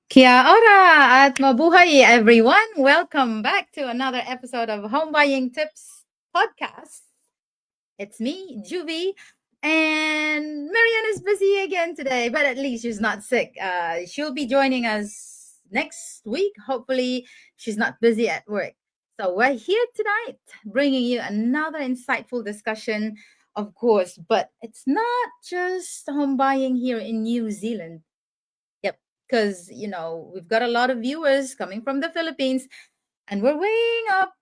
Kia ora at mabuhay everyone. Welcome back to another episode of Homebuying Tips Podcast. It's me, Juvie, and Marianne is busy again today, but at least she's not sick. She'll be joining us next week. Hopefully, she's not busy at work. So we're here tonight bringing you another insightful discussion, of course, but it's not just home buying here in New Zealand. Yep, because we've got a lot of viewers coming from the Philippines, and we're weighing up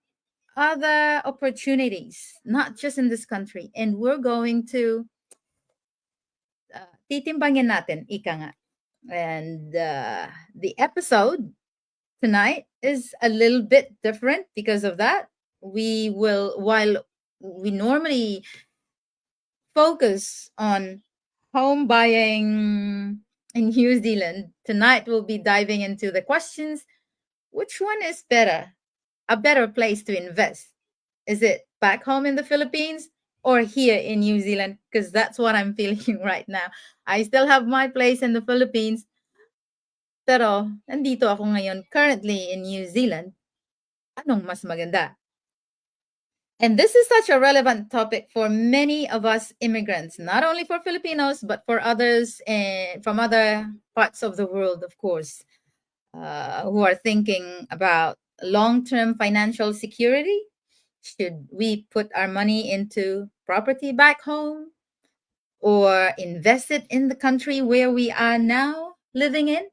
other opportunities, not just in this country. And we're going to titimbangin natin, ika nga. And the episode tonight is a little bit different because of that. While we normally focus on home buying in New Zealand, tonight we'll be diving into the questions: which one is better? A better place to invest? Is it back home in the Philippines or here in New Zealand? Because that's what I'm feeling right now. I still have my place in the Philippines, pero nandito ako ngayon currently in New Zealand. Anong mas maganda? And this is such a relevant topic for many of us immigrants, not only for Filipinos, but for others from other parts of the world, of course, who are thinking about long term financial security. Should we put our money into property back home or invest it in the country where we are now living in?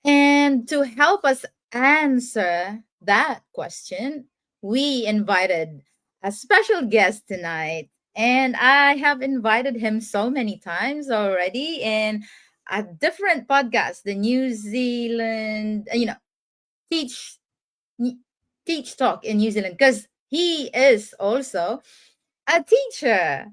And to help us answer that question, we invited a special guest tonight. And I have invited him so many times already in a different podcast, the New Zealand, teach teach talk in New Zealand, because he is also a teacher.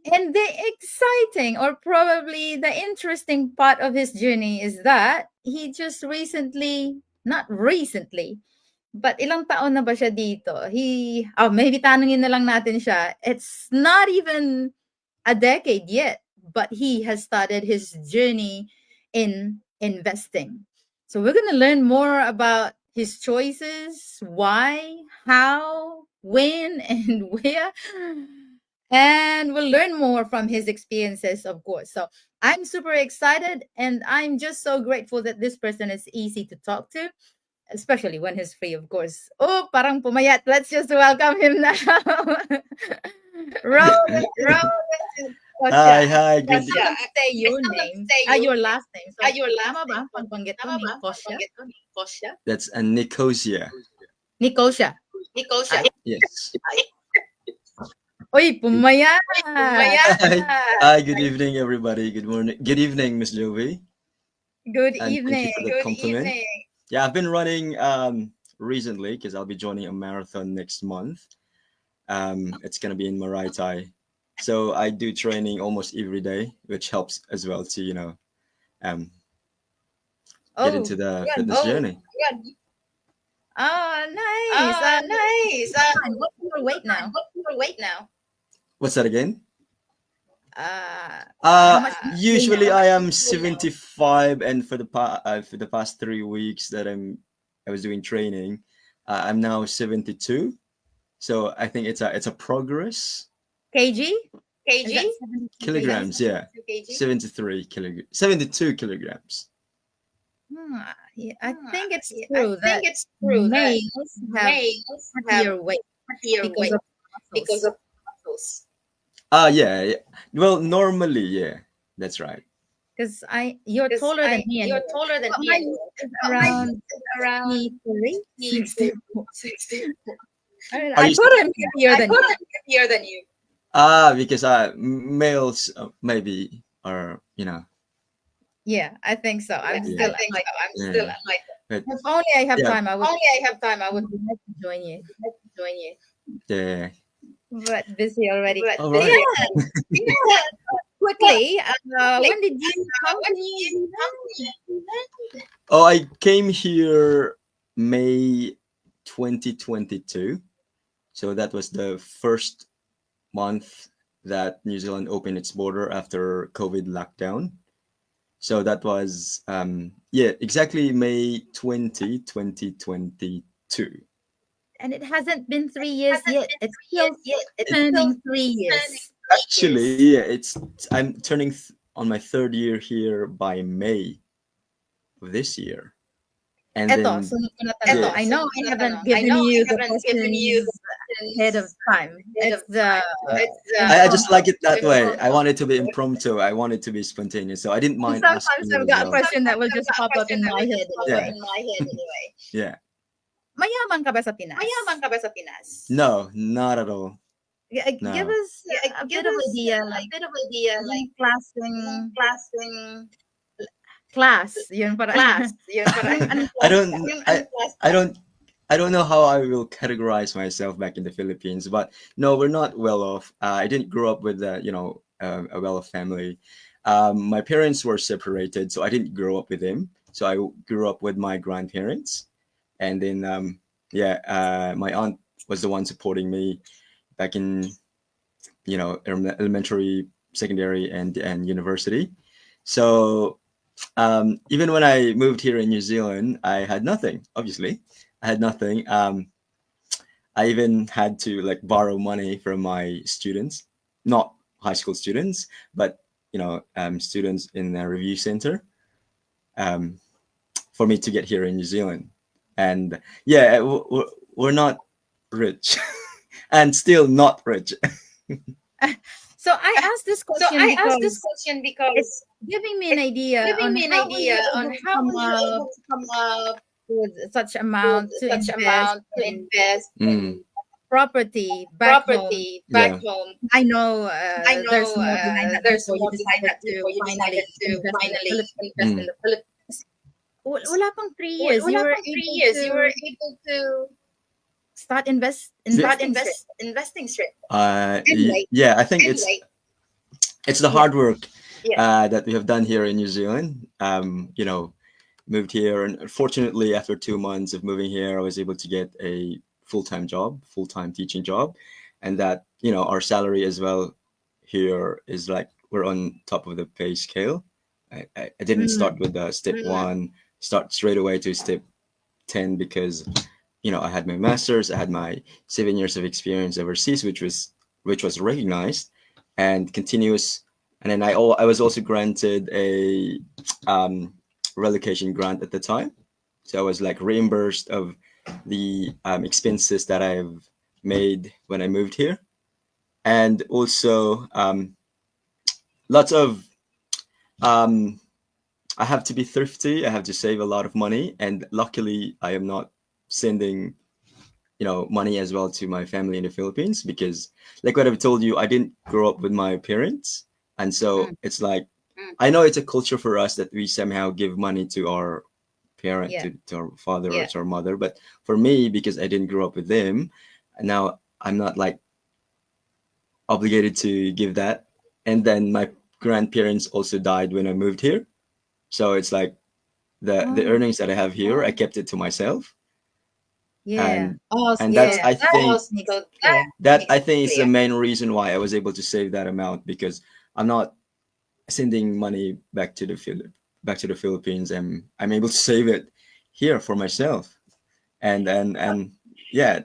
And the exciting, or probably the interesting part of his journey is that he just recently, not recently, but ilang taon na ba siya dito? Maybe tanungin na lang natin siya. It's not even a decade yet, but he has started his journey in investing. So we're going to learn more about his choices, why, how, when, and where. And we'll learn more from his experiences, of course. So I'm super excited, and I'm just so grateful that this person is easy to talk to, especially when he's free, of course. Oh, parang pumayat. Let's just welcome him now. Rowan. Hi, good. Say your name. Your last name. So, tama ba? Pagbanggit ko, Nikosha? That's a Nicosia. Nikosha. Yes. Uy, pumayat. Hi, good evening, everybody. Good morning. Good evening, Miss Jovi. Good And evening. thank you for the compliment. Yeah, I've been running recently because I'll be joining a marathon next month. It's gonna be in Maraitai. So I do training almost every day, which helps as well to, um get into the fitness journey. Oh, nice. What's your weight now? What's that again? How much? Usually I am 75, and for the past 3 weeks that I was doing training, I'm now 72. So I think it's a progress. kg? Kilograms, yeah, 72 kilograms. Yeah, I think it's true that males have heavier weight because of muscles. Yeah. Well, normally, yeah, that's right. Because you're taller than me, and mine is around 63, 64. Are I you thought I'm heavier than you. because males maybe are, Yeah, I think so. I'm still yeah. But If only I have yeah, time, I would like to join you. yeah. But busy already. All right. Yeah. Quickly, when did you come to New Zealand? Oh, I came here May 2022. So that was the first month that New Zealand opened its border after COVID lockdown. So that was yeah, exactly May 20, 2022. And it hasn't been 3 years Hasn't yet. been It's three still years yet. It's It still turning three turning years. actually, years. yeah, it's I'm turning on my third year here by May of this year. And Eto, then sunod ko na Eto, tanong. yeah, I know sunod ko I na haven't tanong. I given know I you the haven't given you the questions ahead of questions time. ahead of It's time. uh, It's I just like it that way. I impromptu. want it to be impromptu. I want it to be spontaneous. So I didn't and mind sometimes asking you I've as got a well. question that Sometimes will I've just got a pop up question in that my will head just pop up Yeah, anyway. in my head anyway. yeah. Mayaman ka ba sa Mayaman Pinas? ka ba sa Pinas? No, not at all. Give No. us a Give bit of us idea, a like bit of idea, yung like yung klaseng klaseng class, yun para, class. Yun para, yung anong I class ka? don't yung I anong class I ka? don't I don't know how I will categorize myself back in the Philippines, but no, we're not well off. I didn't grow up with a well off family. My parents were separated, so I didn't grow up with them. So I grew up with my grandparents, and then yeah, my aunt was the one supporting me back in elementary, secondary, and university. So even when I moved here in New Zealand, I had nothing. Obviously, I had nothing. I even had to like borrow money from my students, not high school students, but students in a review center, um, for me to get here in New Zealand. And yeah, we're not rich, and still not rich. So I asked this So question I asked this because question it's because giving me an it's idea giving on me an how were idea you on able to how come were you up able to come up with such with amount to such invest amount to in invest Mm, in property back home. property back yeah. home. I know I there's know more behind that there's before you more behind decided that to before you finally decided to invest in the finally invest Philippines. in Mm. the Philippines. Wala pang 3 years, you Wala were pang three able years, you were to able to start The- start investing straight. investing straight. Anyway, yeah, I think anyway, it's the Yeah. hard work yeah. that we have done here in New Zealand. Moved here, and fortunately, after 2 months of moving here, I was able to get a full-time job, full-time teaching job, and that our salary as well here is like we're on top of the pay scale. I didn't start Mm. with step one, start straight away to step 10 because I had my master's, I had my 7 years of experience overseas, which was recognized and continuous. And then I was also granted a um, relocation grant at the time, so I was like reimbursed of the expenses that I've made when I moved here, and also lots of um, I have to be thrifty. I have to save a lot of money, and luckily, I am not sending money as well to my family in the Philippines because, like what I've told you, I didn't grow up with my parents, and so Mm. it's like I know it's a culture for us that we somehow give money to our parent, Yeah. to our father or to our mother, but for me, because I didn't grow up with them, now I'm not like obligated to give that. And then my grandparents also died when I moved here, so it's like the Oh, earnings that I have here, I kept it to myself, yeah. and Oh, and that's yeah. I That think makes So it that clear. that makes I it think is the clear. main reason why I was able to save that amount because I'm not sending money back to the Philippines, and I'm able to save it here for myself. And yeah,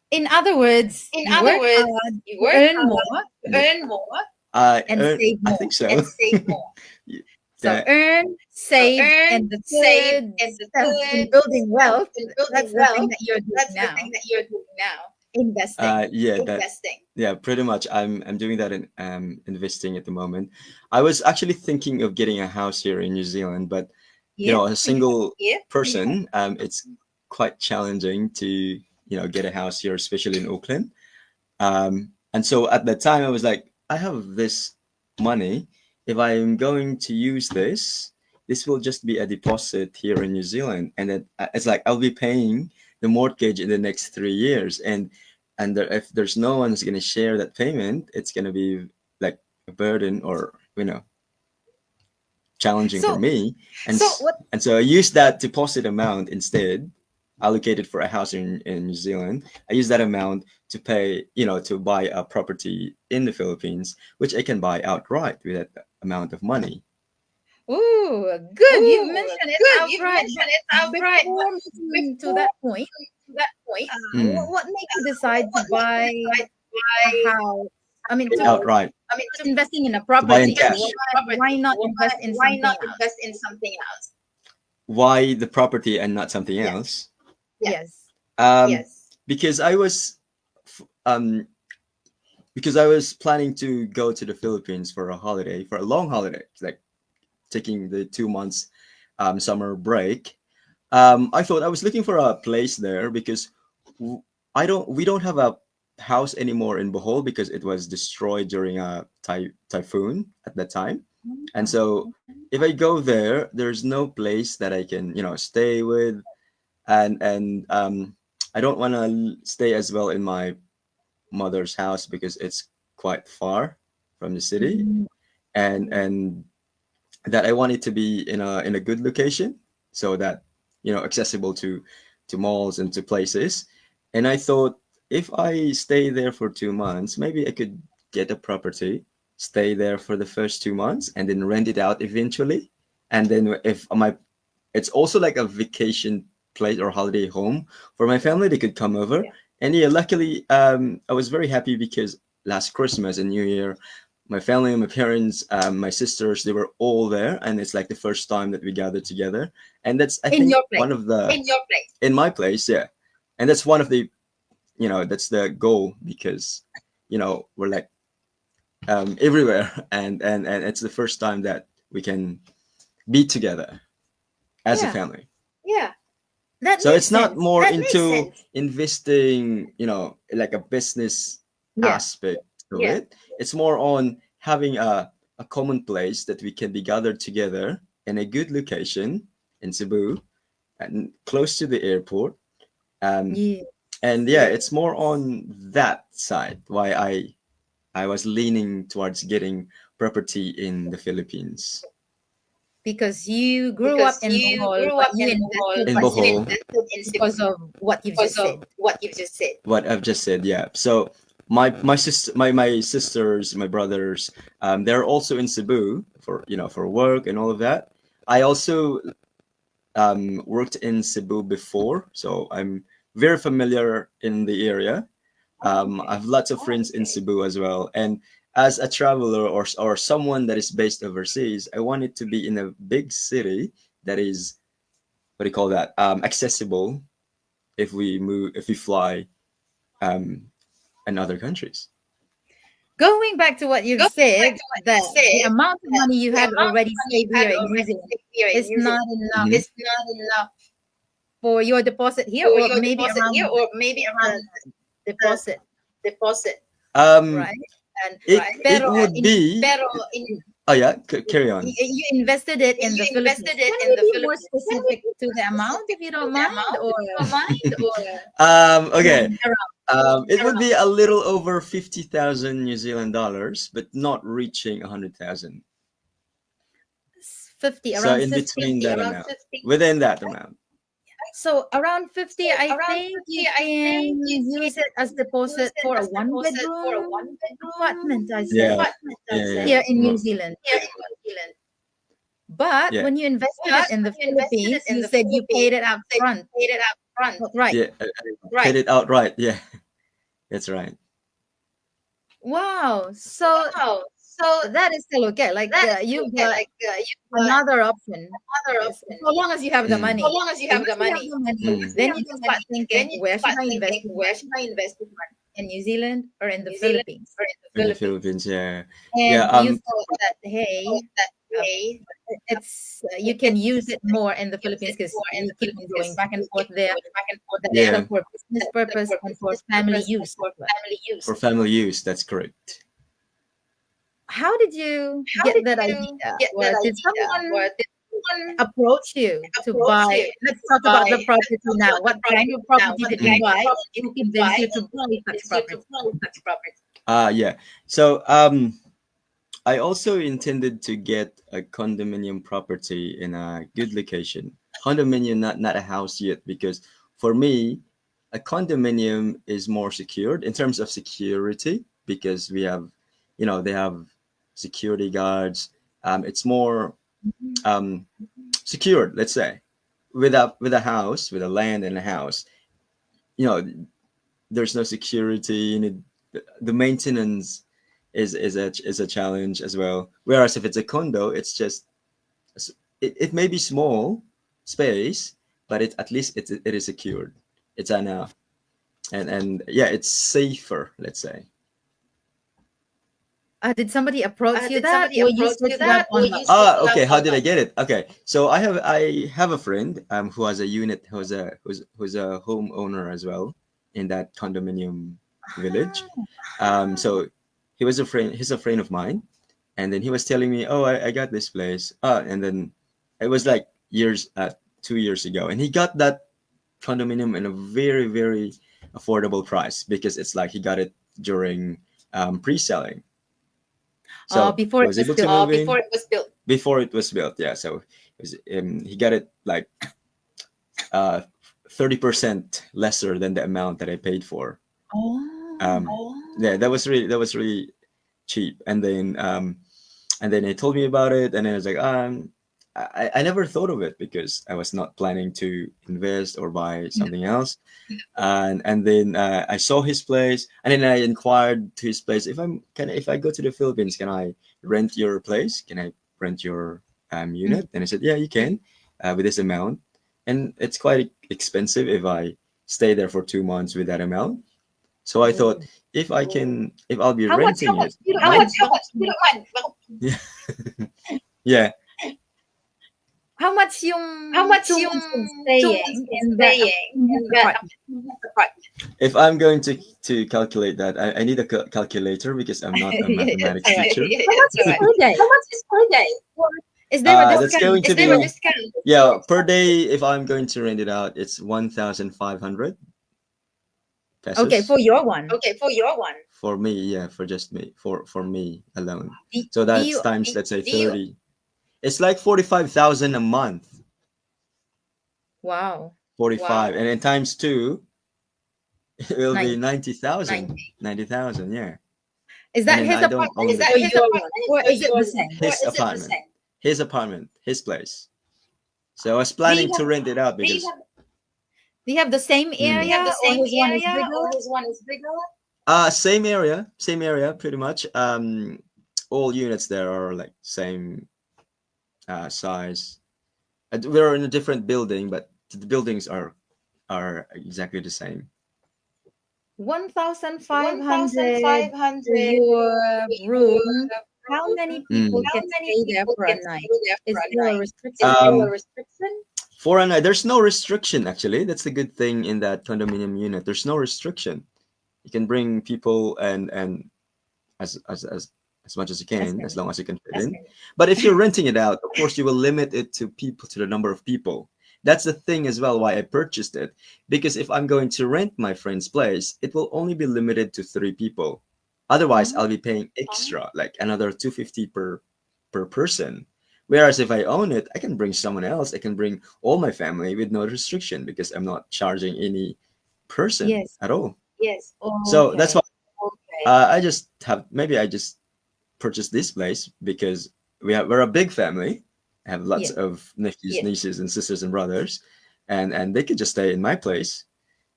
In other words, In you other work words, hard you to work earn hard more to yeah, earn more and save I more. think so. and save more. So Yeah, earn, So save, earn, and the save, third and the step in third building step wealth, in building that's the thing wealth, that you're doing that's the thing now, that you're doing now. investing. yeah, Investing. yeah, pretty much. I'm doing that in investing at the moment. I was actually thinking of getting a house here in New Zealand, but Yeah. a single Yeah. person, it's quite challenging to get a house here, especially in Auckland. And so at the time, I was like, I have this money. If I'm going to use this will just be a deposit here in New Zealand, and then it's like I'll be paying the mortgage in the next 3 years, and if there's no one who's gonna share that payment, it's gonna be like a burden or challenging for So, me, and what and so I used that deposit amount instead allocated for a house in New Zealand, I use that amount to pay, to buy a property in the Philippines, which I can buy outright with that amount of money. Ooh, good. You've Ooh, mentioned it good. You've outright. mentioned But it outright, but before moving to before that point, to that point, Mm, what made you decide to what made you buy decide to a buy house? I mean, a to house? outright, I mean, investing in a to buy in property. investing in cash. a Why property. not invest in Why something not else? invest in something else? Why the property and not something Yes, else? yes, Yes. Um, yes. because f- um, because I was planning to go to the Philippines for a holiday, for a long holiday, like taking the 2 months summer break. I thought I was looking for a place there because w- we don't have a house anymore in Bohol because it was destroyed during a typhoon at that time. And Ah, so if I go there, there's no place that I can, stay with, and I don't want to stay as well in my mother's house because it's quite far from the city, mm, and that I want it to be in a good location so that accessible to malls and to places. And I thought if I stay there for 2 months, maybe I could get a property, stay there for the first 2 months, and then rent it out eventually. And then if my it's also like a vacation place or holiday home for my family, they could come over. Yeah. And yeah, luckily, I was very happy because last Christmas and New Year, my family, my parents, my sisters, they were all there, and it's like the first time that we gathered together. And that's, I in think, your one place. of the In your place. in my place, yeah. And that's one of the, that's the goal because, we're like everywhere, and it's the first time that we can be together as a Yeah, family. Yeah, that So makes it's not sense. more that makes into sense. investing, like a business Yeah. aspect to Yeah. it. It's more on having a common place that we can be gathered together in a good location in Cebu and close to the airport. Um, Yeah. and yeah, Yeah. it's more on that side why I was leaning towards getting property in the Philippines. Because you grew up Because in you Bohol, grew but up you in Bohol, invested In but in you Bohol, Cebu invested in because Cebu of what you've because just of said. what you've just said. what I've just said, yeah. So my sisters, my brothers, they're also in Cebu for for work and all of that. I also worked in Cebu before, so I'm very familiar in the area. Oh, I okay. have lots of Oh, friends in okay. Cebu as well, and as a traveler or someone that is based overseas, I want it to be in a big city that is, what do you call that, accessible if we fly um, in other countries. Going back to what you've Going back said, to what you that the said, amount of that money you the had amount of already money you saved had here in New already Zealand saved here in is New not Zealand enough Hmm. is not enough for your deposit here, for or your maybe deposit here, around or maybe the around the deposit, deposit, Um, right? And right? it pero would in be. Pero in Oh yeah, carry on. you invested it in you the invested Philippines. it Can in we the be more Philippines. Can we specific be to more the amount, if specific you to don't the mind, amount, or if you don't mind, or Okay. around It would around be a little over 50,000 New Zealand dollars, but not reaching 100,000. 50, So around in 50? between 50, that around amount, 50? within that amount. So around 50, So I around think 50, you I think you can can use it as use deposit it for a as one deposit for a bedroom apartment, I one-bedroom Yeah, said, apartment, I yeah, said, yeah, here in New Zealand. here in New Zealand. But yeah, when you invested it But in the when you invested it Philippines, in you the said you paid Philippines, it up you said you front. paid it up front. That's right. yeah. Paid Right. it outright. Yeah, that's right. Wow. So Wow. So that is still okay. Like that is still you've okay. got Like you've got another option. another Yes, option. so long as you have the Mm, So money. long as you So have once the you have money. the money, So once mm. you then have you the can start money, thinking, then you can where should start I invest thinking, this where money? should I invest this money? In New Zealand or in the New Zealand Philippines? or in the In the Philippines? Philippines, yeah, yeah. And you thought that, hey, Thought that uh, hey, it's you can use it's it more in the use Philippines it because more in you the keep on Philippines going because back and you forth keep there. going back and forth That's there. Yeah, still for business That's purpose for and for business family purpose and use as for well. family use for as well. family use. That's correct. How did you How get did that you idea? get Or that did idea? Or someone did someone approach you to approach buy? you Let's to talk about buy? the Let's property talk now. about the What kind property of now. property What did you Mm. kind of buy? property Who did you convinced buy? you to Who buy such convinced you to property? buy such property? Yeah. So I also intended to get a condominium property in a good location. Condominium, not a house yet, because for me, a condominium is more secured in terms of security because we have, they have security guards. It's more um, secured, let's say, with a house, with a land and a house. You know, there's no security, and the maintenance is a challenge as well. Whereas if it's a condo, it's just it may be small space, but at least it is secured. It's an and yeah, it's safer, let's say. Did somebody approach you Did that, somebody or you approach you searched that that, or online? you searched Okay. that How did I online? get it? Okay, so I have a friend who has a unit, who's a homeowner as well in that condominium village. So he's a friend of mine, and then he was telling me, oh, I got this place. And then it was like 2 years ago, and he got that condominium in a very, very affordable price because it's like he got it during pre-selling. So Before he it was was able to built. move Before in it was built. before it was built. Yeah, so he got it like uh, 30% lesser than the amount that I paid for. Oh, Um, yeah, that was really cheap. And then he told me about it, and then I was like, I never thought of it because I was not planning to invest or buy something else. And then I saw his place, and then I inquired to his place, if I go to the Philippines, can I rent your place? Can I rent your mm, unit? And I said, yeah, you can, with this amount, and it's quite expensive if I stay there for 2 months with that amount. So I thought, if I'll be how much? renting it, You don't How my much? mind? How much? You don't mind? yeah, How much How yung much 2 months of yung 2 months staying of in that staying in that apartment? apartment? if I'm going to calculate that, I need a calculator because I'm not a Yeah, it's mathematics all right. teacher. How much It's all is right. per day? How much is per day? Is there a That's discount? going to Is there a be, discount? yeah, per day. If I'm going to rent it out, it's 1,500 Okay, pesos for your one. Okay, for your one. for me. Yeah, for just me, for me alone. Do, So do that's you? times, let's say, Do you? 30. It's like 45,000 a month. Wow, 45, Wow. and then times two, it will be 90. 90,000. 90. 90,000, yeah. Is And that then his I don't apartment own Is the that or his your one, apartment or or is it the your same? or his is it the apartment, same? his place. So I was Do you planning to have rent it out do you because have Do you have the same do you have area, the or same his one is area bigger? or his one is bigger? same area, pretty much. All units there are like same size. We're in a different building, but the buildings are exactly the same. 1,500 for 1,500 your for your room. How room. many people Mm. How can many stay there people for a can night? stay there for Is a there a night? Is restriction? there a Um, restriction? for a night, there's no restriction actually. That's the good thing in that condominium unit. There's no restriction. You can bring people and as much as you As can, as many. long as you can fit As in. many. But if you're renting it out, of course you will limit it to the number of people. That's the thing as well why I purchased it. Because if I'm going to rent my friend's place, it will only be limited to 3 people. Otherwise, Oh, I'll be paying extra, like another 250 per person. Whereas if I own it, I can bring someone else. I can bring all my family with no restriction because I'm not charging any person yes. at all. Yes. So that's why Okay. Okay. I just purchased this place because we're a big family. I have lots Yeah. of nephews, Yes. nieces, and sisters and brothers, and they could just stay in my place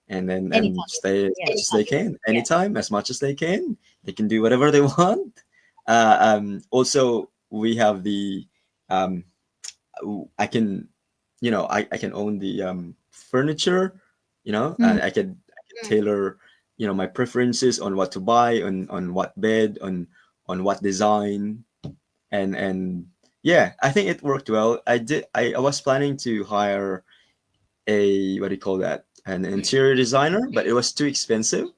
and Anytime. stay as Yeah. much as they Anytime. can, Yeah. anytime, as much as they can. They can do whatever they want. Also, we have the um, I can, I can own the furniture, Mm. and I can tailor, my preferences on what to buy, on what bed, on what design, and yeah, I think it worked well. I was planning to hire a, what do you call that, an interior designer, but it was too expensive.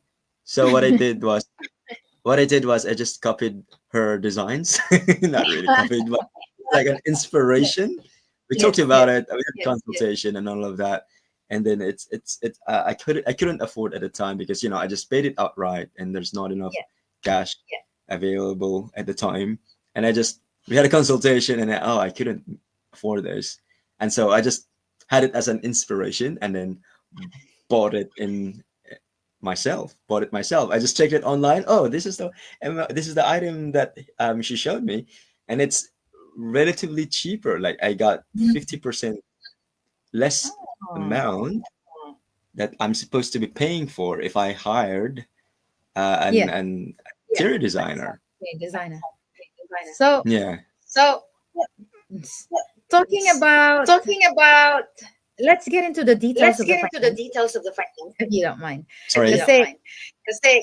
So what I did was I just copied her designs. Not really copied, but like an inspiration. We talked Yes, about yes. it. We had a consultation and all of that. And then I couldn't afford at the time because I just paid it outright and there's not enough Yeah. cash Yeah. available at the time. And we had a consultation and I couldn't afford this. And so I just had it as an inspiration and then bought it in myself. Bought it myself. I just checked it online. Oh, this is the item that she showed me, and it's relatively cheaper. Like I got Mhm. 50% less Oh, amount that I'm supposed to be paying for if I hired yeah, an Yeah. interior designer. okay, designer. Designer. So, Yeah. So s- talking about, talking about, let's get into the details let's of the get into the finance, details of the finance, if you don't mind. if you Sorry. Let's don't say mind. Because they,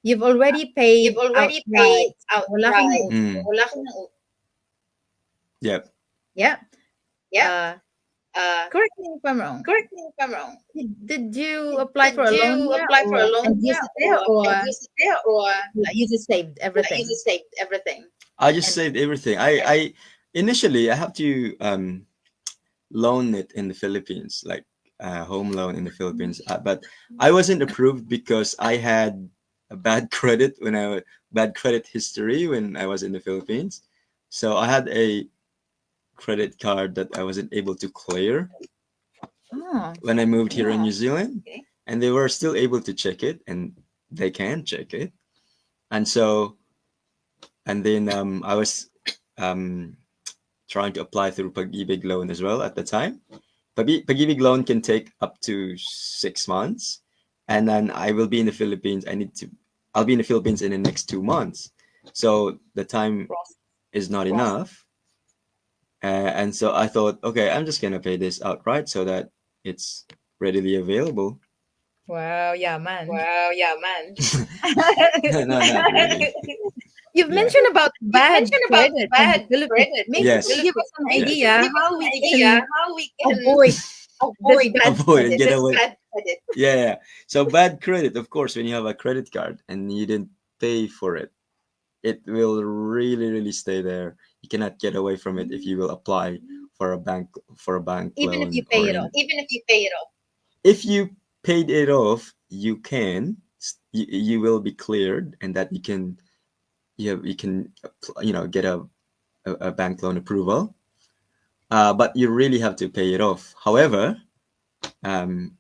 you've already you've paid already outright. paid Wala kang outright. utang. Mm. Wala kang na- Yep. Yeah. Yeah. Uh, Uh, correct me if I'm wrong. correct me if I'm wrong. Did you apply for Did a loan you here apply for or a loan and use here it there or and use it there, or you just saved you everything? just saved everything? I just And saved everything. And I initially I have to loan it in the Philippines, like home loan in the Philippines. But I wasn't approved because I had a bad credit bad credit history when I was in the Philippines. So I had a credit card that I wasn't able to clear oh, when I moved here in New oh, Zealand, okay. and they were still able to check it, and they can check it. And so, and then I was um, trying to apply through Pag-ibig loan as well at the time. Pag-ibig loan can take up to 6 months, and then I will be in the Philippines. I'll be in the Philippines in the next 2 months, so the time is not enough. And so I thought, okay, I'm just gonna pay this outright so that it's readily available. wow, yeah, man. Wow, yeah, man. No, no, not really. You've Yeah. mentioned about You've bad mentioned about credit in the bad Philippines. credit in Maybe the you can Yes. give us Philippines. an Maybe you idea can give us how an we idea can how we can avoid this avoid bad Avoid and credit. get this away. bad credit. Yeah, yeah. So bad credit, of course, when you have a credit card and you didn't pay for it, it will really, really stay there. You cannot get away from it if you will apply for a bank Even if you loan pay or it in. off. Even if you pay it off. If you paid it off, you can. You will be cleared, and that you can get a bank loan approval. But you really have to pay it off. However, um,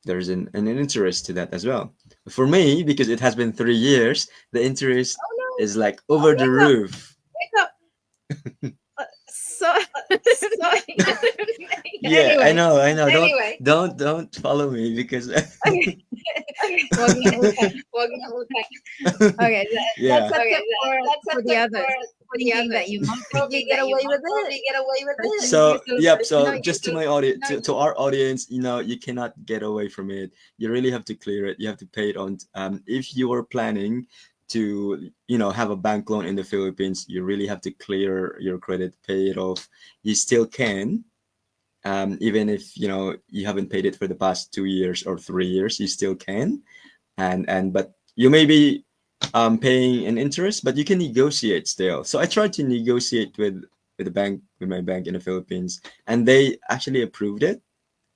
there's an interest to that as well. For me, because it has been 3 years, the interest Oh no! is like over the Wake up! roof. Wake up! So So Yeah, I anyway, know, I know. Don't anyway, don't don't follow me because wag lang utang. wag na utang. Okay, that's yeah, a Okay, tip that's a for the tip others for the thinking that others. you might probably Thinking get that you away with might it, probably get away with it. especially if so you're still yep, you so know you just to still my audience, to our audience, you cannot get away from it. You really have to clear it. You have to pay it on. If you are planning to have a bank loan in the Philippines, you really have to clear your credit, pay it off. You still can, even if you haven't paid it for the past 2 years or 3 years, you still can. And but you may be paying an interest, but you can negotiate still. So I tried to negotiate with my bank in the Philippines, and they actually approved it,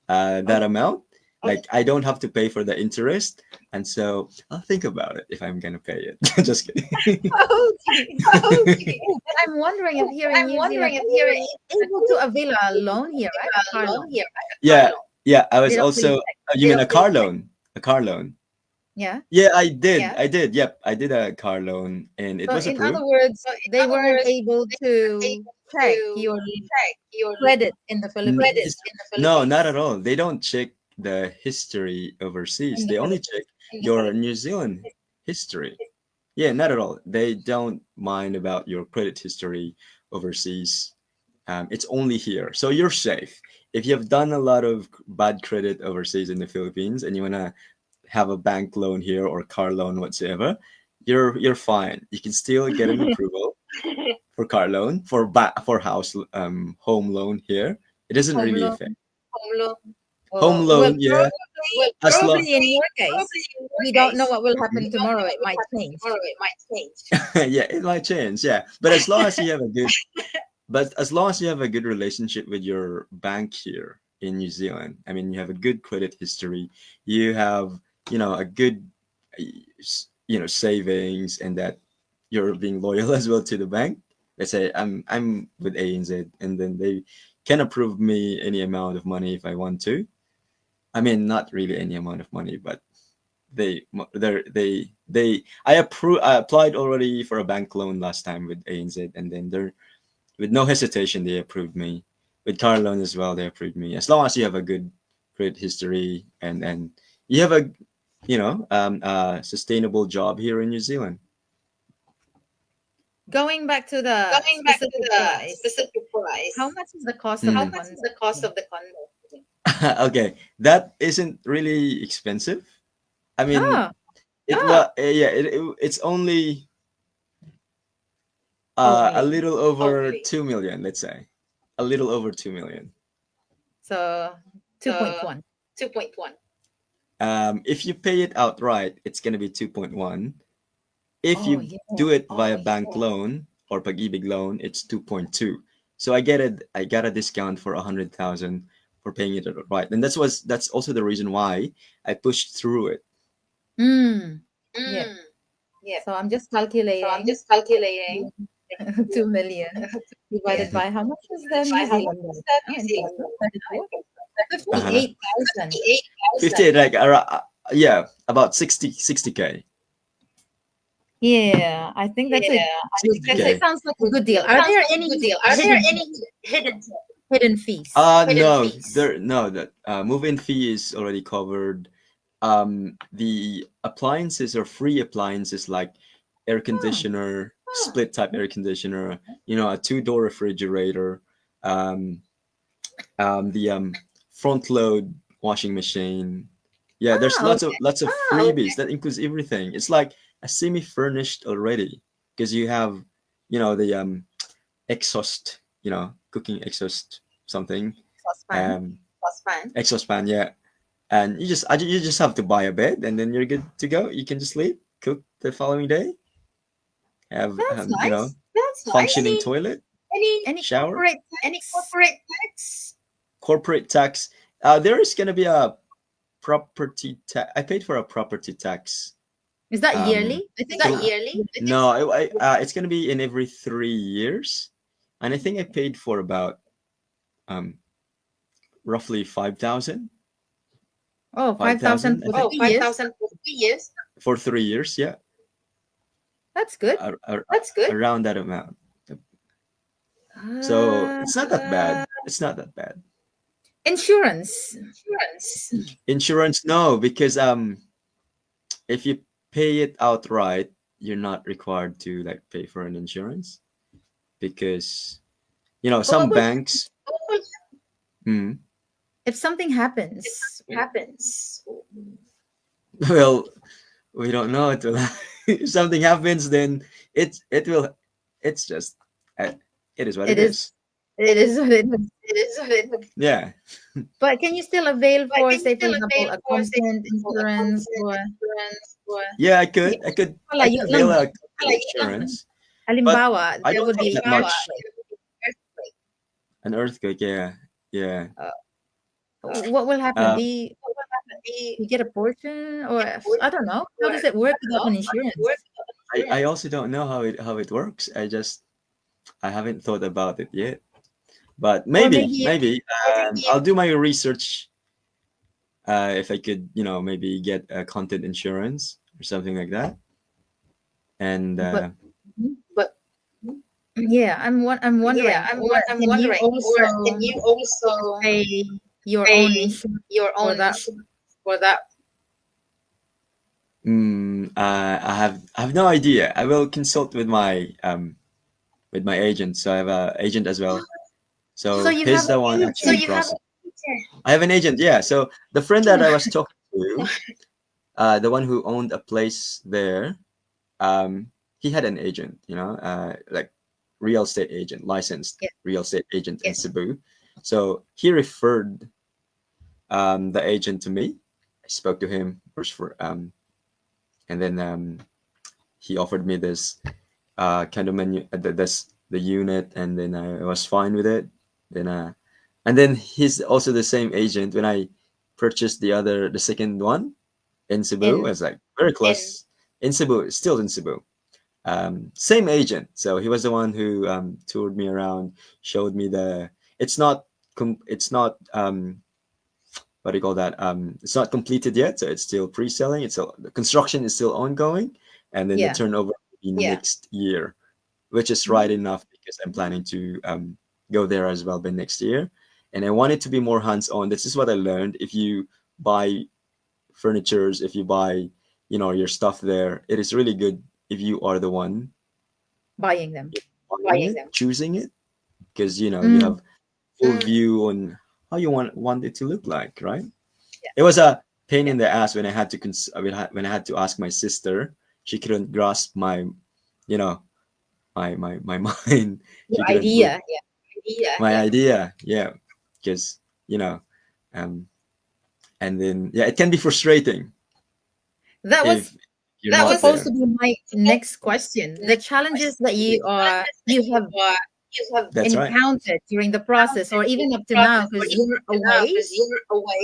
that oh, amount. Like I don't have to pay for the interest, and so I'll think about it if I'm gonna pay it. Just kidding. okay. Okay. Oh, but I'm wondering if here in I'm New Zealand wondering if are you're you able to avail a loan here, right? A car alone loan. here, right? A car Yeah, loan. yeah. I They was don't also. really check. You They mean a don't really car check. loan? A car loan. Yeah. Yeah, I did. Yeah. I did. Yep, I did a car loan, and it So was in other approved. words, So in they other weren't words, able they were to able check to your check your credit in the N- credit Philippines. it's- in the No, not Philippines. at all. They don't check the history overseas. In the They only check Philippines. In the your New Philippines. Zealand history. Yeah, not at all. They don't mind about your credit history overseas. It's only here, so you're safe. If you have done a lot of bad credit overseas in the Philippines and you wanna have a bank loan here or car loan whatsoever, you're fine. You can still get an approval for car loan, for house home loan here. It doesn't Home really loan. affect Home loan. home Well, loan. Yeah, as long probably in your case, Probably in your we don't know case, what will we happen don't tomorrow. know It what will might happen change. tomorrow. It might change. yeah, it might change. Yeah, but as long as you have a good relationship with your bank here in New Zealand, I mean, you have a good credit history, you have a good savings, and that you're being loyal as well to the bank. Let's say I'm with ANZ, and then they can approve me any amount of money if I want to. I mean, not really any amount of money, but they I applied already for a bank loan last time with ANZ, and then they're with no hesitation they approved me. With car loan as well, they approved me as long as you have a good credit history and you have a sustainable job here in New Zealand. Going back to the Going back to specific the price, specific how price, much is the cost of how the Mm. much is condo? the cost of the condo? Okay, that isn't really expensive. I mean, Oh, it's only a only. little over Only. 2 million, let's say, a little over 2 million. So So 2.1. 2.1. If you pay it outright, it's gonna be 2.1. If Oh, you yeah. do it Oh, via yeah. bank loan or pag-ibig loan, it's 2.2. So I got a discount for 100,000 for paying it outright, and that's also the reason why I pushed through it. Mm. Yeah. Mm. Yeah. So I'm just So I'm calculating just calculating 2 million yeah, divided by how much is the by New how much Zealand is dollar? that Oh, New in Zealand peso, dollar? 34, Uh-huh. 58,000. 58,000. 50, like yeah, about 60k. Yeah, I think that's a Yeah, I think good. that's a That 60k. sounds like a good good deal. deal. Are Sounds there like a any good deal. Are there any hidden hidden fees? hidden No, fees? there no that move-in fee is already covered. The appliances are free appliances like air Oh, conditioner, split type air conditioner, a two-door refrigerator, um, the front load washing machine. Yeah, there's ah, lots of okay. lots of freebies that includes everything. It's like a semi-furnished already because you have, the exhaust, cooking exhaust something, Saucepan. um, Plus fun. exhaust fan, yeah, and you just have to buy a bed and then you're good to go. You can just sleep, cook the following day, have That's nice. That's nice. functioning toilet, Any Any shower, corporate any tax? corporate tax? corporate tax. There is gonna be a property tax. I paid for a property tax. Is that Um, yearly? I Is think that through so. yearly? I think no, so. it's gonna be in every 3 years, and I think I paid for about um roughly 5,000, Oh, five 5,000 thousand, I for think, Oh, 3 years. 5,000 for 3 years. for 3 years. Yeah, That's good. That's good. around that amount. So Uh, it's not that bad. It's not that bad. insurance. Insurance. Insurance, no, because if you pay it outright, you're not required to like pay for an insurance because But what some will banks. Mm, if something happens? Happens. well, we don't know until if something happens, then it will. It's just uh, it is what It it is. is. It is what it is. It is what it is. Yeah. But can you still avail But for, can you say, for still example, avail a for, say, content for a insurance content or insurance or Yeah, I yeah, could. I could. wala, I could yun lang avail naman. a insurance, but Halimbawa, I there don't would have be that halimbawa, much. earthquake. earthquake. An earthquake. Yeah. Yeah. Uh, Uh, what will happen? Uh, what will happen? You get a portion, or Get bored I don't know. How or does it work I don't without know. an How does it work insurance? without I insurance? also don't know how it works. I haven't thought about it yet. But Or maybe maybe Or maybe I'll do my research. If I could, maybe get a content insurance or something like that. And but but yeah, I'm yeah, wondering, or I'm can you wondering, or can also you also pay your own pay insurance your for own that? insurance for that? I have no idea. I will consult with my agent. So I have a agent as well. So So you have he's an the one So actually agent. you have process. I have an agent. Yeah. So the friend that I was talking to, the one who owned a place there, um, he had an agent, like real estate agent, licensed Yeah. real estate agent in yes. Cebu. So he referred the agent to me. I spoke to him first and then he offered me this kind of menu, the unit, and then I was fine with it. Then and then he's also the same agent when I purchased the second one in Cebu. And I was like very And close in Cebu, still in Cebu. Same agent. So he was the one who toured me around, showed me the. It's not. It's not what do you call that? It's not completed yet, so it's still pre-selling. It's still, the construction is still ongoing, and then the Yeah. turnover will be next year, which is Mhm. right enough because I'm planning to go there as well by next year, and I want it to be more hands-on. This is what I learned. If you buy furnitures, if you buy, your stuff there, it is really good if you are the one Buying them. buying it, choosing it, because you Mm. have full view on how you want it to look like, right? It was a pain in the ass when I had to when I had to ask my sister. She couldn't grasp you know, my mind. She Your couldn't look idea. my idea. Yeah, because you know, um, and then yeah, it can be frustrating That was if you're not supposed to there. be my next question. The challenges that you have That's right. encountered during the process, or even up to now, because you're away,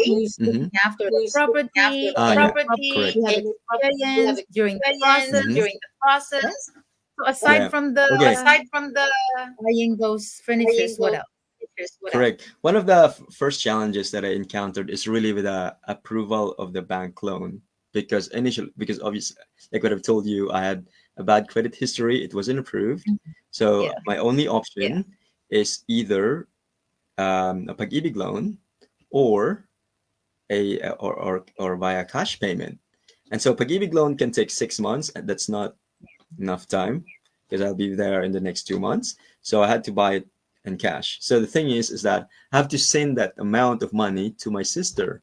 who's Mm-hmm. looking after the property, Ah, any yeah, property correct. you have experienced during the Mm-hmm. process. Yeah. So aside Yeah. from the Okay. buying those furnitures, what else? Correct. One of the first challenges that I encountered is really with the approval of the bank loan, because obviously, like what I've told you, I had a bad credit history. It wasn't approved. Mhm. So Yeah. my only option is either a pag-ibig loan or or via cash payment. And so pag-ibig loan can take 6 months, and that's not enough time because I'll be there in the next 2 months. So I had to buy it in cash. So the thing is that I have to send that amount of money to my sister.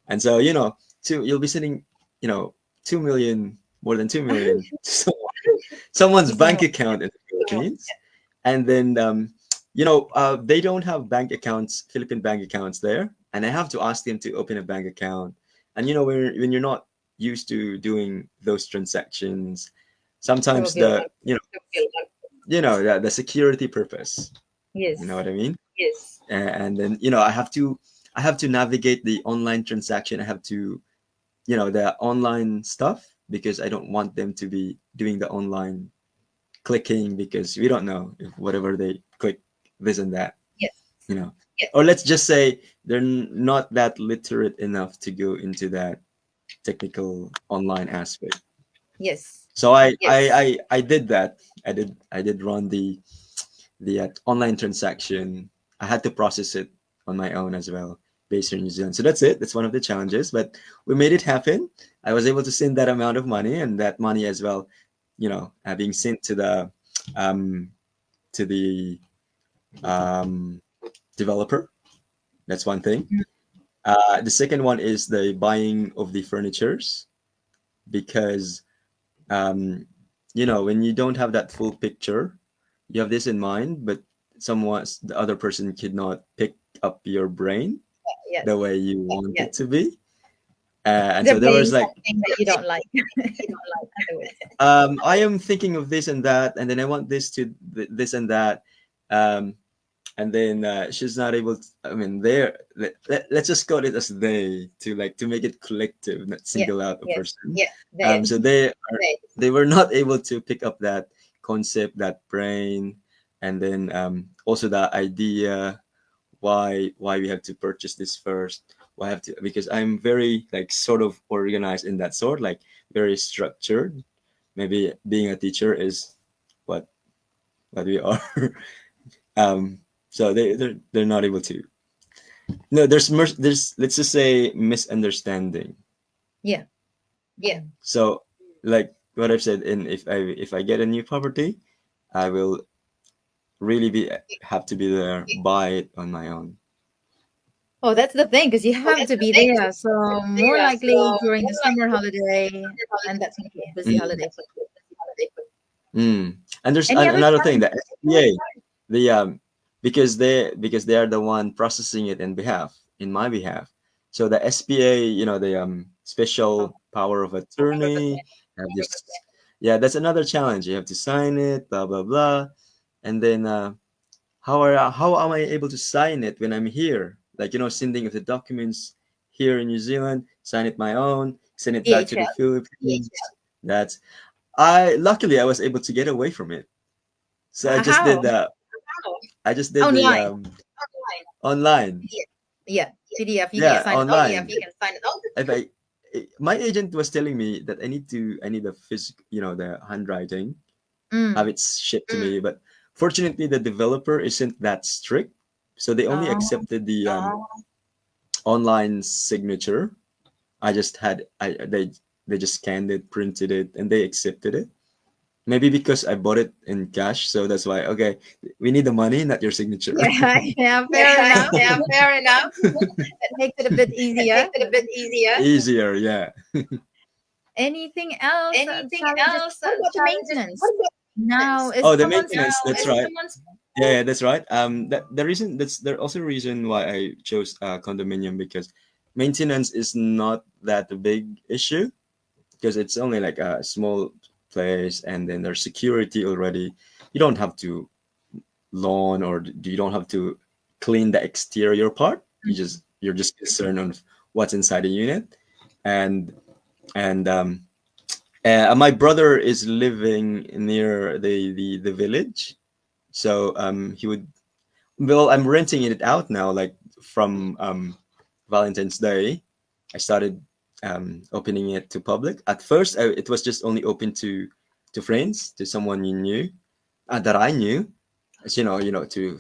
And so, you'll be sending, you know, 2 million, more than 2 million to someone's It's so bank account in the Philippines. And then, they don't have bank accounts, Philippine bank accounts there. And I have to ask them to open a bank account. And, when you're not used to doing those transactions, there will sometimes be a lot. the security purpose, you know Yes. what I mean? And then I have to navigate the online transaction. I have to the online stuff because I don't want them to be doing the online clicking because we don't know if whatever they click this and that, Yes. you know or let's just say they're not that literate enough to go into that technical online aspect. Yes. So I did that. I did run the online transaction. I had to process it on my own as well, based in New Zealand. So that's it. That's one of the challenges, but we made it happen. I was able to send that amount of money, and that money as well, being sent um, to the um, developer. That's one thing. Mm. The second one is the buying of the furnitures because when you don't have that full picture, you have this in mind, but the other person could not pick up your brain Yes. the way you want it to be. And They're so there buying was like, something that you don't like. Other words. I am thinking of this and that, and then I want this and that. Um, and then she's not able to, I mean, let's just call it as they to make it collective, not Yeah. single out a Yes. person. They. So they were not able to pick up that concept, that brain, and then also that idea why we have to purchase this first, why I have to, because I'm very like sort of organized in that sort, like very structured. Maybe being a teacher is what we are. um so they're not able to. No, there's, let's just say, misunderstanding. Yeah. So like what I've said, in if I get a new property, I will really be have to be there, buy it on my own. Oh, that's the thing, because you have to be there. So more likely during the summer holiday, and that's going to be a busy Mm. holiday. Mm. And there's Any other another thing, challenge? the SPA, because they are the one processing it in my behalf. So the SPA, the Oh, special power of attorney, have this. Yeah, that's another challenge. You have to sign it, blah blah blah, and then how am I able to sign it when I'm here? Like sending of the documents here in New Zealand, sign it my own, send it back to the DHL. Philippines. That's I was able to get away from it. So How? I just did the Online. online. Yeah. PDF. You can Yeah, sign it out. online. You can sign it out. If my agent was telling me that I need the physical, the handwriting, have Mm. it shipped to me. But fortunately, the developer isn't that strict, so they only Oh, accepted the online signature. I just had I they just scanned it, printed it, and they accepted it. Maybe because I bought it in cash, so that's why. Okay, we need the money, not your signature. yeah, yeah, fair Yeah, enough. yeah, fair enough. That makes it a bit That easier. makes it a bit easier. Easier, yeah. Anything else? Anything Challenges? else? What about the Challenges? maintenance? What about Now, maintenance? is Oh, the someone's maintenance. Now, That's is right. someone's Yeah, that's right. That the reason that's there also a reason why I chose condominium, because maintenance is not that a big issue, because it's only like a small place, and then there's security already. You don't have to lawn, or you don't have to clean the exterior part. You're just concerned on what's inside the unit. And and um, my brother is living near the village, so he would. Well, I'm renting it out now. Like from Valentine's Day, I started opening it to public. At first, it was just only open to friends, to someone you knew, that I knew, as to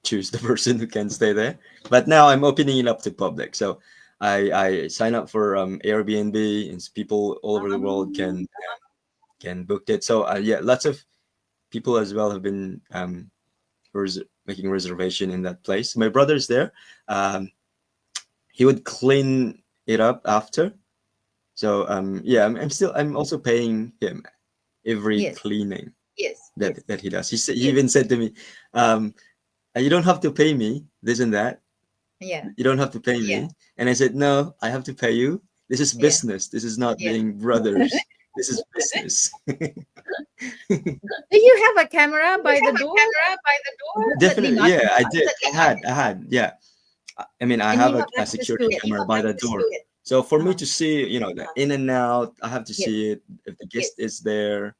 choose the person who can stay there. But now I'm opening it up to public. So I sign up for Airbnb, and people all over the world can book it. So yeah, lots of people as well have been making reservation in that place. My brother's there. Um, he would clean it up after. So yeah, I'm also paying him every yes, cleaning yes, yes, that he does. He even said to me, um, "You don't have to pay me this and that. yeah, You don't have to pay yeah. me." And I said, "No, I have to pay you. This is yeah. business. This is not Yeah. being brothers. This is business." Do you have a camera Do you by the have a door? camera by the door? Definitely Definitely, not yeah, I did. inside. I had, yeah. I mean, I And have you have a access security to it. And you camera have by the access to door. it. So for me Uh-huh. to see, the in and out, I have to Yes, see it. If the Yes. guest is there,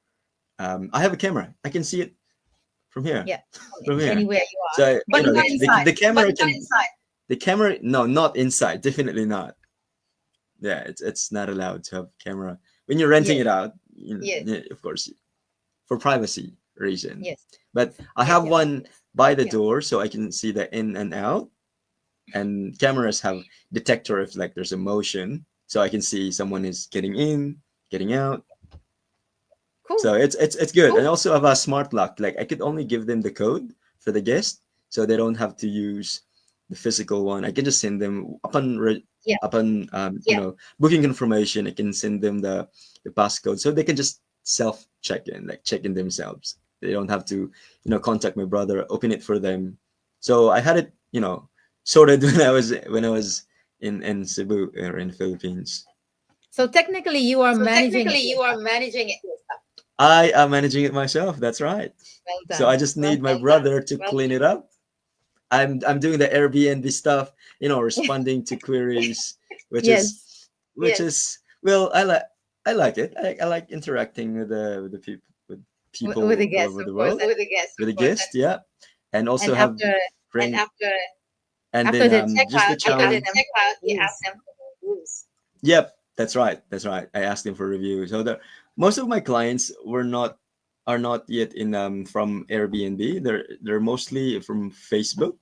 I have a camera. I can see it from here, yeah. from here. Anywhere you are, So but not the inside. the But camera not can inside. the camera. No, not inside. Definitely not. Yeah, it's not allowed to have camera when you're renting Yes, it out. Yes. Yeah, of course, for privacy reason. yes, But I Yes. have yeah. one by the Yeah. door, so I can see the in and out. And cameras have detector if like there's a motion, so I can see someone is getting in, getting out. Cool. So it's good. And Cool. also have a smart lock. Like I could only give them the code for the guest, so they don't have to use the physical one. I can just send them Yeah, upon Yeah. booking confirmation. I can send them the passcode, so they can just self check in, like check in themselves. They don't have to contact my brother, open it for them. So I had it sorted when I was in Cebu, or in Philippines. so technically you are So managing it technically, you are yourself. managing it yourself. I am managing it myself. That's right. Well So I done. just Well need my Well done. brother to Well clean it up. I'm doing the Airbnb stuff, responding to queries, which is yes, which Yes. is well, I like it. I like interacting with the with the people all guests, over of the course. world, With the guests, with of the course. guests, yeah, and also And have after And friend, and after then the just the checkout, you after ask the challenge. them checkout, you ask rules. them for the rules. Yep, that's right. That's right. I asked them for review. So most of my clients are not yet in from Airbnb. They're mostly from Facebook,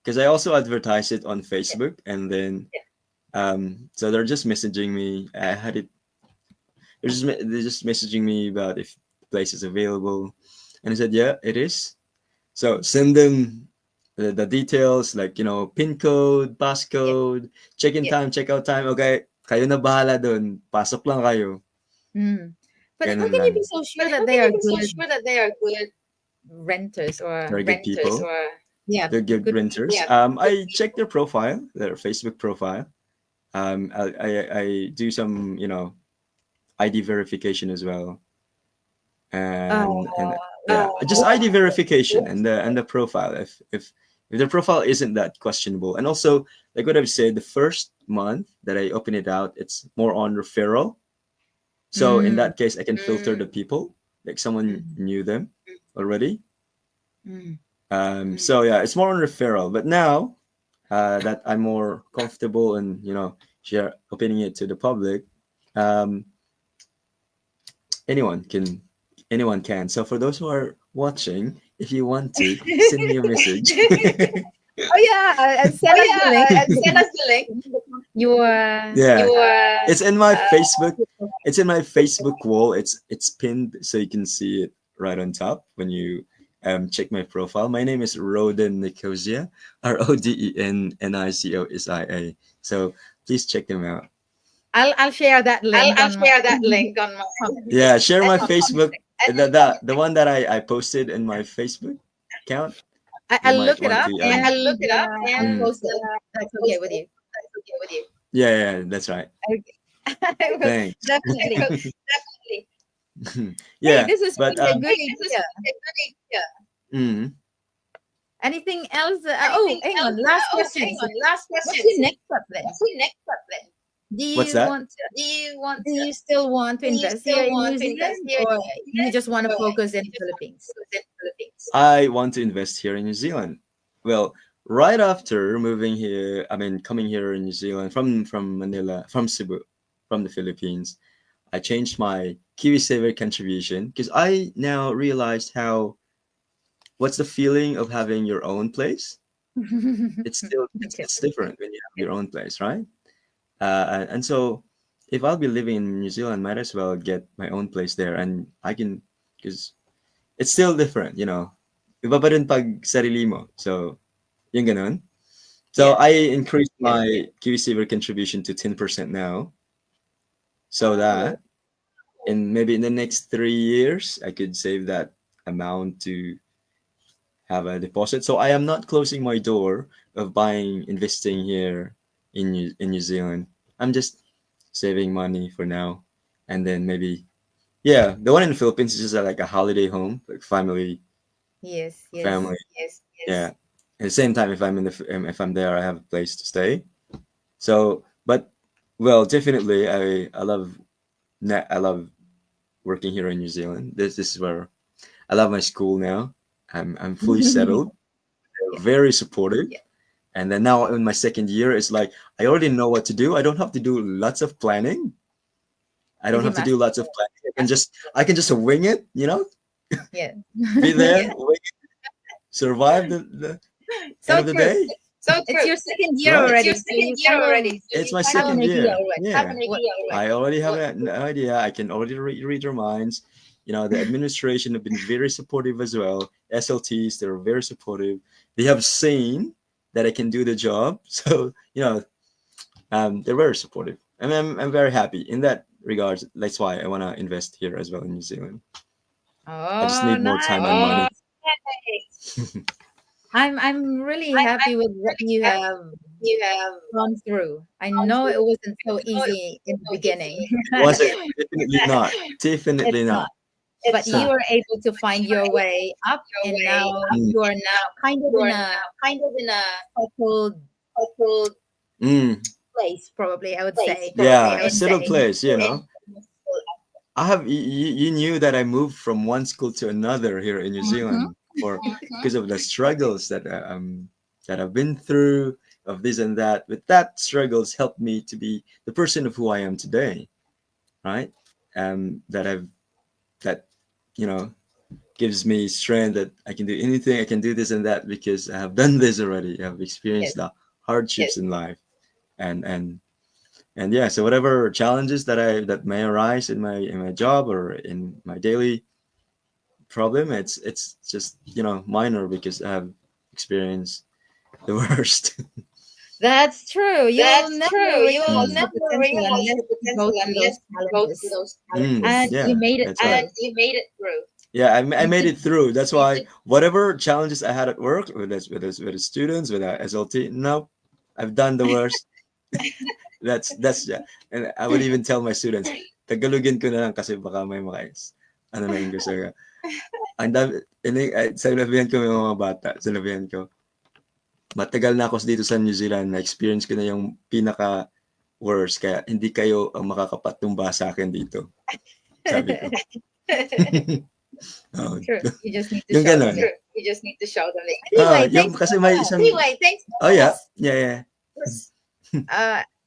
because I also advertise it on Yeah. Facebook, and then so they're just messaging me. I had it. They're just messaging me about if the place is available, and I said, yeah, it is. So send them the details, like pin code, Yeah. passcode, check-in Yeah. time, check-out time. Okay, kayo na bahala dun. Pasok lang kayo. Mm. But how Ganun can you lang. be so But sure how that they can you are be so good sure that they are good renters or They're good renters, people. or yeah, They're good good renters. yeah, good I check people? their profile, their Facebook profile. I do some ID verification as well, uh and yeah, just what ID verification and the profile. If the profile isn't that questionable, and also like what I've said, the first month that I open it out, it's more on referral. So in mm, that case, I can filter the Mm. people, like someone mm, knew them already. mm. So yeah, it's more on referral. But now that I'm more comfortable and share opening it to the public, um, anyone can anyone can. So for those who are watching, if you want to send me a message. Oh yeah, Oh send us the yeah, link. and send us the link. Your Yeah, Your it's in my uh, Facebook. It's in my Facebook wall. It's pinned so you can see it right on top when you check my profile. My name is Roden Nicosia, RODENNICOSIA. So please check them out. I'll share that link I'll on my share that link on my comment. Yeah, share my comment. Facebook. And The one that I posted in my Facebook account. You I'll might look it want up to I'll look it up I'll and post it. That's okay post with it. you. That's okay with you. yeah, yeah, that's right. Okay. I will Thanks. definitely. Definitely. Hey, Yeah, this is but really a good Hey, this is idea. a good idea. mm, Anything else? Oh, Anything hang else? on. Last Oh, question. hang So on. Last what's question. your So next step then? what's the next step then? Do what's you that? want to, Do you want do to? you still want to Do you invest here still in want New to invest Zealand, here in or New you Zealand, just want to or focus in you the just want to Philippines? focus in Philippines? I want to invest here in New Zealand. Well, right after moving here, I mean coming here in New Zealand from Manila, from Cebu, from the Philippines, I changed my KiwiSaver contribution because I now realized how what's the feeling of having your own place. It's still Okay. it's different when you have your own place, right? And so if I'll be living in New Zealand, might as well get my own place there, and I can because it's still different, Iba pa rin pag sarili mo. So, yung ganun. So, Yeah. I increased my KiwiSaver contribution to 10% now. So Oh, that in maybe in the next 3 years, I could save that amount to have a deposit. So, I am not closing my door of buying, investing here in New Zealand. I'm just saving money for now. And then maybe, yeah, the one in the Philippines is just like a holiday home, like yes, yes. family. Yes, Yeah. yes. At the same time, if I'm there, I have a place to stay. So, but well, definitely, I love working here in New Zealand. This is where I love my school now. I'm fully settled. They're Yeah. very supportive. Yeah. And then now in my second year, it's like I already know what to do. I don't have to do lots of planning. I don't Because you have to do master. lots of planning. I can just wing it. Yeah. Be there, wing it, survive the end So of the true. day. So It's true. your second year Right. It's your already, so second you year kind of already, so It's you my kind have of an second idea year. already. have an Yeah. What? idea already. I already have What? an idea. I can already read their minds. The administration have been very supportive as well. SLTs, they're very supportive. They have seen that I can do the job. So, they're very supportive. I'm very happy in that regards. That's why I want to invest here as well in New Zealand. I just Oh, need more time and nice. money. Oh, nice. I'm really I'm happy with what really you happy have you have gone through. I gone know it through. wasn't so No, it easy in wasn't the so beginning. easy. It wasn't. Definitely not. It's Definitely not. not. But It's It's you not. not. were able to But find you were your able to way up, find your and way now up, Mm. you are and now now kind of you in are a now kind of in a settled settled Mm. place, probably, I would place, say. probably, Yeah, I a would And settled say. place. And I have you knew that I moved from one school to another here in New Mhm. Zealand for because of the struggles that I've been through of this and that. But that struggles helped me to be the person of who I am today, right? That I've that you know gives me strength that I can do anything. I can do this and that because I have done this already. I've yes, experienced the hardships yes, in life, and and and yeah, so whatever challenges that may arise in my job or in my daily problem, it's just minor because I have experienced the worst. that's true. You'll that's never true. You will realize Mm. your never potential realize unless your you go potential through those unless you go through challenges. those challenges. And you Yeah, made it that's right. And through. you made it through. Yeah, I You made did. it through. That's You why did. whatever challenges I had at work with the students with the SLT, no, I've done the worst. That's yeah. And I would even tell my students, Tagalogin ko na lang kasi baka may ano na English ka. Ang dami, sinabihan ko yung mga bata, sinabihan ko, matagal na ako dito sa New Zealand, na-experience ko na yung pinaka worst, kaya hindi kayo ang makakapagtumba sa akin dito. Sabi ko. Oo. True. You just need to Yung show ganon. them. You just need to shout them like, Anyway, Yung thanks kasi so may much. isang anyway, thanks so Oh yeah. much. Yeah, yeah.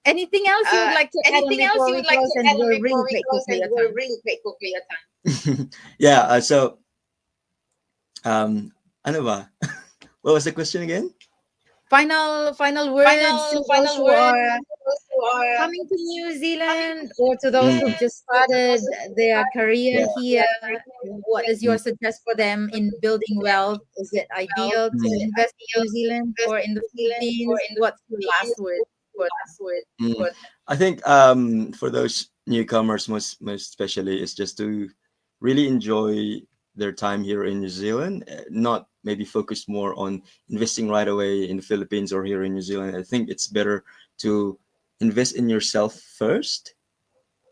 Anything else you would like to add on Anything else before you we would like close? to And add on we're really before we grateful close? for And your we're time. really grateful for your time. Yeah, so ano ba? What was the question again? Final words to those Final who words are to those who are coming to New coming Zealand, or to those Mm, who've to just started their yeah. career here. What is Mm, your suggest for them in building wealth? Is it ideal to mm, invest in New Zealand or in the New Zealand or Philippines? in the What's your last Philippines. word for them? Last word mm. for I think for those newcomers most especially is just to really enjoy their time here in New Zealand, not maybe focus more on investing right away in the Philippines or here in New Zealand. I think it's better to invest in yourself first,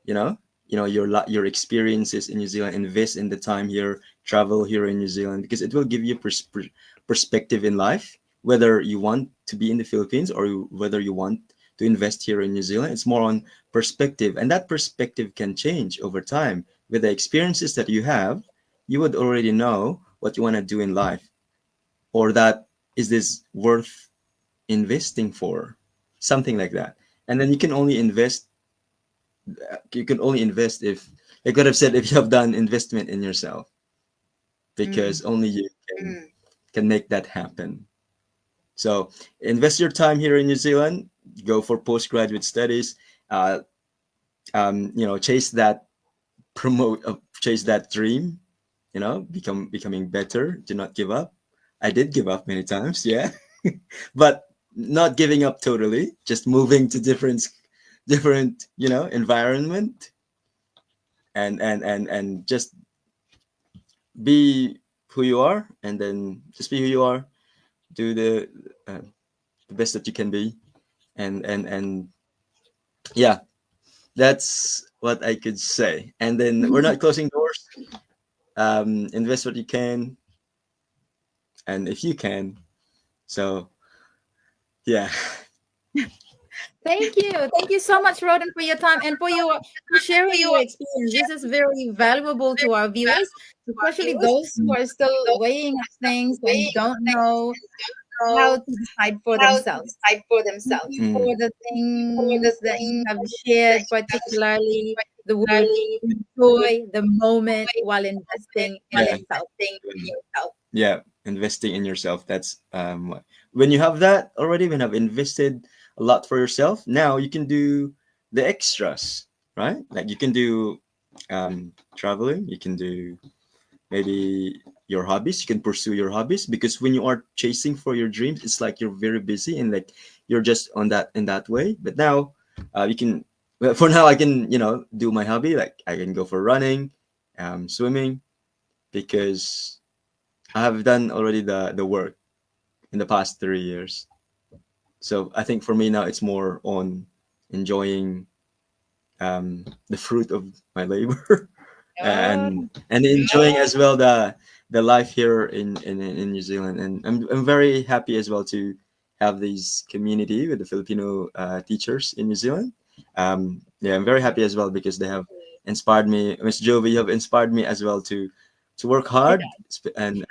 you know your experiences in New Zealand, invest in the time here, travel here in New Zealand, because it will give you perspective in life, whether you want to be in the Philippines or whether you want to invest here in New Zealand. It's more on perspective, and that perspective can change over time. With the experiences that you have, you would already know what you want to do in life, or that is this worth investing for, something like that. And then you can only invest if, I could have said, if you have done investment in yourself, because Mm. only you can make that happen. So invest your time here in New Zealand, go for postgraduate studies, uh, chase that chase that dream, becoming better. Do not give up. I did give up many times, yeah. But not giving up totally, just moving to different environment, and just be who you are, and then just be who you are, do uh, the best that you can be, and yeah, that's what I could say. And then we're not closing doors. Invest what you can, and if you can. So yeah. Thank you so much, Roden, for your time and for sharing your experience. This is very valuable to our viewers, especially those who are still weighing up things and don't know how know to decide for how to themselves. decide for Thank themselves. you Mm, for the For the things that you things have that shared, you have particularly the word particularly enjoy the moment while investing in yeah. yourself. in yourself. Yeah, investing in yourself. That's when you have that already, when you have invested a lot for yourself, now you can do the extras, right? Like you can do traveling, you can do maybe your hobbies, you can pursue your hobbies, because when you are chasing for your dreams, it's like you're very busy and like you're just on that in that way. But now you can, well, for now I can do my hobby, like I can go for running, swimming, because I have done already the work in the past 3 years. So I think for me now it's more on enjoying the fruit of my labor, Oh, and enjoying as well the life here in New Zealand. And I'm very happy as well to have this community with the Filipino teachers in New Zealand. Yeah, I'm very happy as well because they have inspired me. Miss Jovi, you have inspired me as well to work did hard, and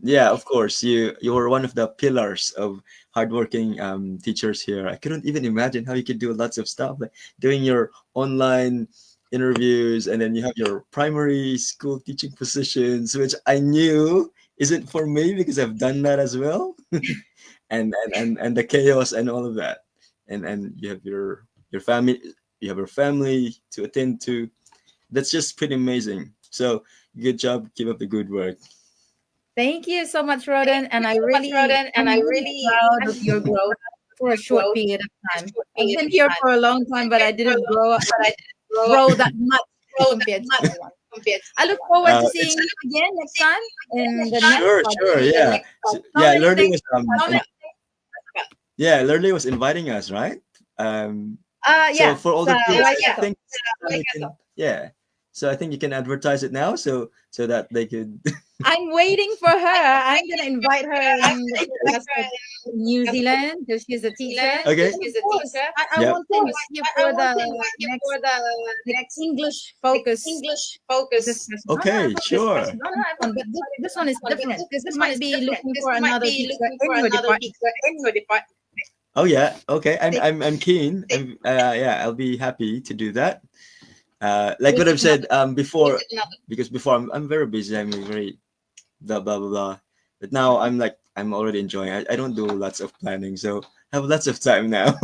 yeah, of course, you were one of the pillars of hardworking teachers here. I couldn't even imagine how you could do lots of stuff, like doing your online interviews, and then you have your primary school teaching positions, which I knew isn't for me because I've done that as well. And the chaos and all of that. And you have your family, you have your family to attend to. That's just pretty amazing. So good job, keep up the good work. Thank you so much, Thank Roden. you so much, Rodan, and I'm I really really proud of I'm your really growth proud of for a your short growth period of for a time. short I've period been of here time. for a long time, I've but I been for a didn't long time, but I didn't grow that much grow that compared to much anyone. compared to I look anyone. forward to It's seeing you again next time in the Next next time, sure, podcast. the yeah. next podcast. How Yeah, many Lurley things? was How many yeah, Lurley was inviting us, right? Um, so Yeah, for all so the viewers, right I yeah, now. think you like can, yeah. So I think you can advertise it now, so that they could. I'm waiting for her. I'm gonna invite her I'm in the gonna invite podcast her for in New Zealand because she's a teacher. Okay. She's Of a course, teacher. I Yeah. won't invite you I for want the to invite you next for the the next English focus English focus discussion. No, no, Okay, about this sure. one, but this one is one, but different because you this one might is be different looking because for you might another be teacher looking in for your another department. teacher in your department. Oh yeah. Okay. I'm Take I'm I'm keen. Yeah, I'll be happy to do that. Like we'll what take I've another. said before, because before I'm very busy. I'm very blah blah blah blah. But now I'm already enjoying. I don't do lots of planning, so I have lots of time now.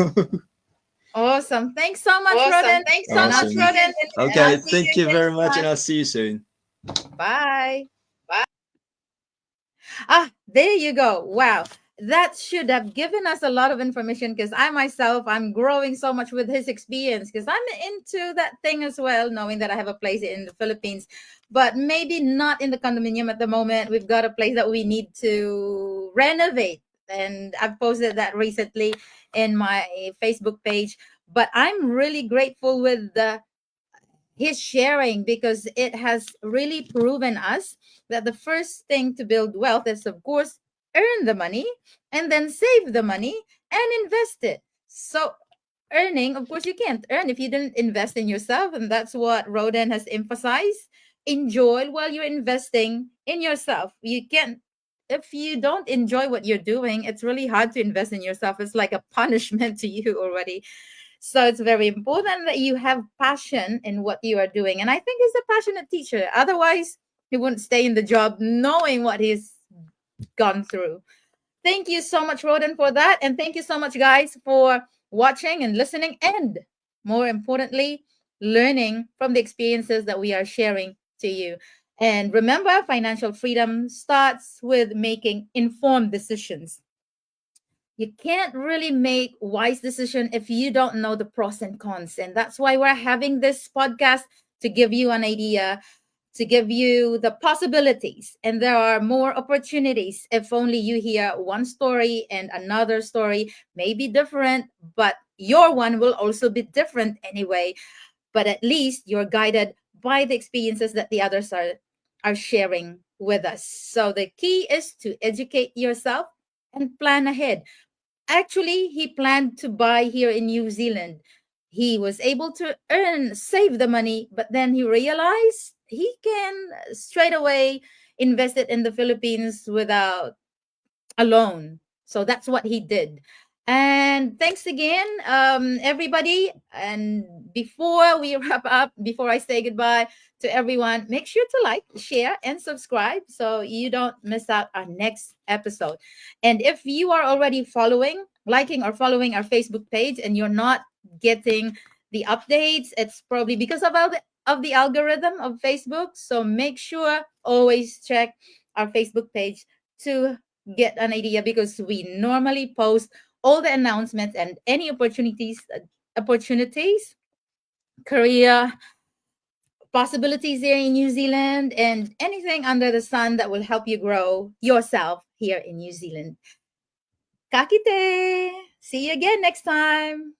Awesome. Thanks so much, Awesome. Roden. Thanks so And I'll much, see Awesome. you Roden. again And I'll Okay. see Thank you you again very next much, time. and I'll see you soon. Bye. Bye. Ah, there you go. Wow. That should have given us a lot of information because I myself, I'm growing so much with his experience because I'm into that thing as well, knowing that I have a place in the Philippines, but maybe not in the condominium at the moment. We've got a place that we need to renovate. And I've posted that recently in my Facebook page. But I'm really grateful with the his sharing because it has really proven us that the first thing to build wealth is of course earn the money and then save the money and invest it. So earning, of course, you can't earn if you didn't invest in yourself, and that's what Roden has emphasized. Enjoy while you're investing in yourself. You can't, if you don't enjoy what you're doing, it's really hard to invest in yourself. It's like a punishment to you already. So it's very important that you have passion in what you are doing. And I think he's a passionate teacher. Otherwise, he wouldn't stay in the job knowing what he's gone through. Thank you so much, Roden, for that. And thank you so much, guys, for watching and listening. And more importantly, learning from the experiences that we are sharing to you. And remember, financial freedom starts with making informed decisions. You can't really make wise decision if you don't know the pros and cons, and that's why we're having this podcast to give you an idea, to give you the possibilities, and there are more opportunities if only you hear one story and another story may be different, but your one will also be different anyway. But at least you're guided by the experiences that the others are sharing with us. So the key is to educate yourself and plan ahead. Actually, he planned to buy here in New Zealand. He was able to save the money, but then he realized he can straight away invest it in the Philippines without a loan. So that's what he did. And thanks again, everybody. And before we wrap up, before I say goodbye to everyone, make sure to like, share, and subscribe so you don't miss out our next episode. And if you are already liking or following our Facebook page and you're not getting the updates, it's probably because of the algorithm of Facebook. So make sure always check our Facebook page to get an idea because we normally post all the announcements and any opportunities, career possibilities here in New Zealand, and anything under the sun that will help you grow yourself here in New Zealand. Kakite! See you again next time.